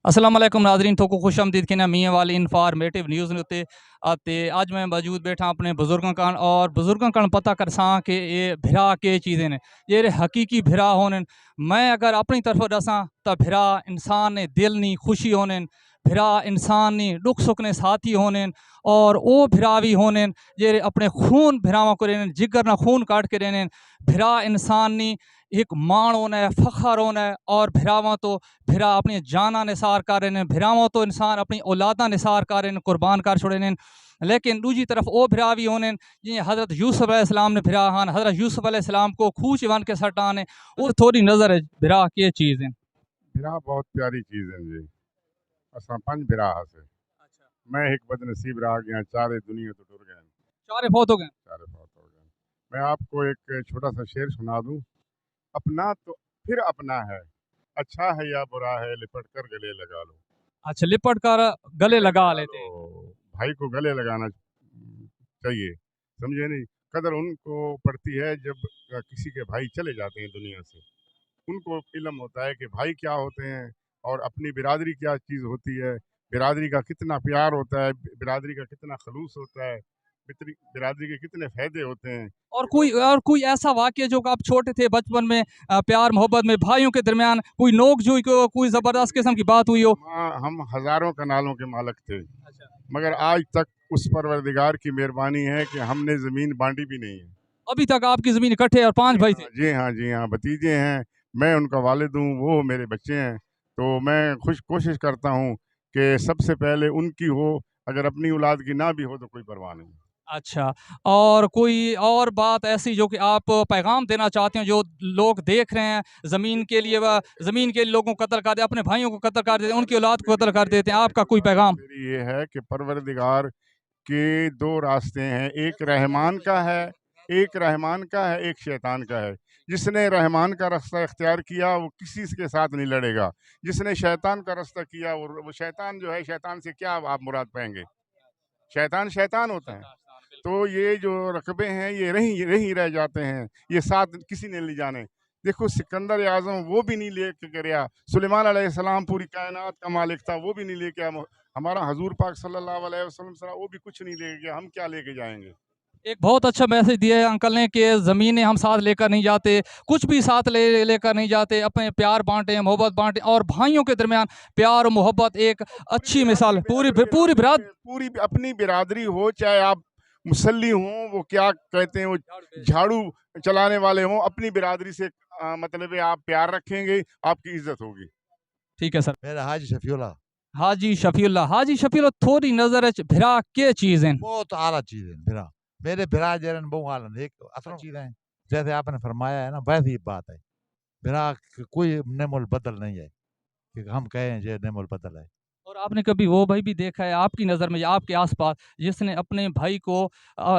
السلام علیکم ناظرین تو کو خوش آمدید کہنا میاں والی انفارمیٹو نیوز نے آتے آج میں موجود بیٹھا اپنے بزرگوں کا اور بزرگوں کا پتہ کر ساں کہ یہ بھرا کے چیزیں نے یہ حقیقی بھرا ہونے میں اگر اپنی طرف دساں تو بھرا انسان نے دل نہیں خوشی ہونے بھرا انسان نے دکھ سکھ نے ساتھی ہونے اور وہ بھرا بھی ہونے یہ اپنے خون بھراواں کو رہنے جگر نہ خون کاٹ کے رہنے بھرا انسان نے ایک مان ہونا ہے فخر ہونا ہے اور بھراواں تو بھرا اپنی جانا نثار کر رہے ہیں بھراواں تو انسان اپنی اولاداں نثار کر رہے ہیں قربان کر چھوڑے ہیں لیکن دوسری طرف وہ بھرا بھی ہونے جی حضرت یوسف علیہ السلام نے بھرا ہان حضرت یوسف علیہ السلام کو کھوچ بن کے سٹانے وہ تھوڑی نظر ہے بھرا کی چیز ہیں بھرا بہت پیاری چیز ہے جی اساں پنج بھرا سے میں ایک بد نصیب رہ گیا چارے دنیا تو ٹر گئے سارے فوت ہو گئے چارے فوت ہو گئے میں آپ کو ایک چھوٹا سا شعر سنا دوں اپنا تو پھر اپنا ہے اچھا ہے یا برا ہے لپٹ کر گلے لگا لو اچھا لپٹ کر گلے لگا لیتے بھائی کو گلے لگانا چاہیے سمجھے نہیں قدر ان کو پڑتی ہے جب کسی کے بھائی چلے جاتے ہیں دنیا سے ان کو علم ہوتا ہے کہ بھائی کیا ہوتے ہیں اور اپنی برادری کیا چیز ہوتی ہے برادری کا کتنا پیار ہوتا ہے برادری کا کتنا خلوص ہوتا ہے برادری کے کتنے فائدے ہوتے ہیں اور کوئی ایسا واقعہ جو کہ آپ چھوٹے تھے بچپن میں پیار محبت میں بھائیوں کے درمیان کوئی نوک جھوئی کو کوئی زبردست قسم کی بات ہوئی ہو ہم ہزاروں کنالوں کے مالک تھے مگر آج تک اس پروردگار کی مہربانی ہے کہ ہم نے زمین بانٹی بھی نہیں ہے ابھی تک آپ کی زمین اکٹھے اور 5 بھائی تھے جی ہاں بھتیجے ہیں میں ان کا والد ہوں وہ میرے بچے ہیں تو میں کوشش کرتا ہوں کہ سب سے پہلے ان کی ہو اگر اپنی اولاد کی نہ بھی ہو تو کوئی پرواہ نہیں اچھا اور کوئی اور بات ایسی جو کہ آپ پیغام دینا چاہتے ہیں جو لوگ دیکھ رہے ہیں زمین کے لیے لوگوں کو قتل کر دیتے اپنے بھائیوں کو قتل کر دیتے ان کی اولاد کو قتل کر دیتے ہیں آپ کا کوئی پیغام میری یہ ہے کہ پروردگار کے دو راستے ہیں ایک رحمان کا ہے ایک شیطان کا ہے جس نے رحمان کا راستہ اختیار کیا وہ کسی کے ساتھ نہیں لڑے گا جس نے شیطان کا راستہ کیا وہ شیطان جو ہے شیطان سے کیا آپ مراد پائیں گے شیطان ہوتا ہے تو یہ جو رقبے ہیں یہ رہی رہ جاتے ہیں یہ ساتھ کسی نے لے جانے دیکھو سکندر اعظم وہ بھی نہیں لے کے گیا سلیمان علیہ السلام پوری کائنات کا مالک تھا وہ بھی نہیں لے کے ہمارا حضور پاک صلی اللہ علیہ وسلم وہ بھی کچھ نہیں لے گیا ہم کیا لے کے جائیں گے ایک بہت اچھا میسج دیا ہے انکل نے کہ زمینیں ہم ساتھ لے کر نہیں جاتے کچھ بھی ساتھ لے کر نہیں جاتے اپنے پیار بانٹیں محبت بانٹیں اور بھائیوں کے درمیان پیار و محبت ایک اچھی مثال پوری اپنی برادری ہو چاہے آپ مسلی ہوں وہ کیا کہتے ہیں وہ جھاڑو چلانے والے ہوں اپنی برادری سے مطلب آپ پیار رکھیں گے آپ کی عزت ہوگی ٹھیک ہے سر میرا حاجی شفیع حاجی شفیع اللہ تھوڑی نظر ہے بھرا کے چیزیں بہت اعلیٰ چیز ہے بھرا میرے بھرا جرن بہت اعلیٰ ایک اصل چیز ہے جیسے آپ نے فرمایا ہے نا ویسی بات ہے بھرا کوئی نعم البدل نہیں ہے کہ ہم کہیں یہ نعم البدل ہے اور آپ نے کبھی وہ بھائی بھی دیکھا ہے آپ کی نظر میں یا آپ کے آس پاس جس نے اپنے بھائی کو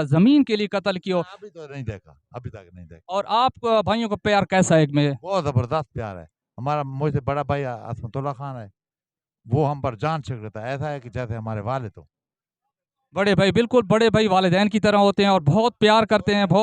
زمین کے لیے قتل کیا ابھی تو نہیں دیکھا ابھی تک نہیں دیکھا اور آپ بھائیوں کا پیار کیسا ہے میں بہت زبردست پیار ہے ہمارا مجھ سے بڑا بھائی عصمت اللہ خان ہے وہ ہم پر جان چھڑک رہتا ہے ایسا ہے کہ جیسے ہمارے والد ہو بڑے بھائی بالکل بڑے بھائی والدین کی طرح ہوتے ہیں اور بہت پیار کرتے ہیں بہت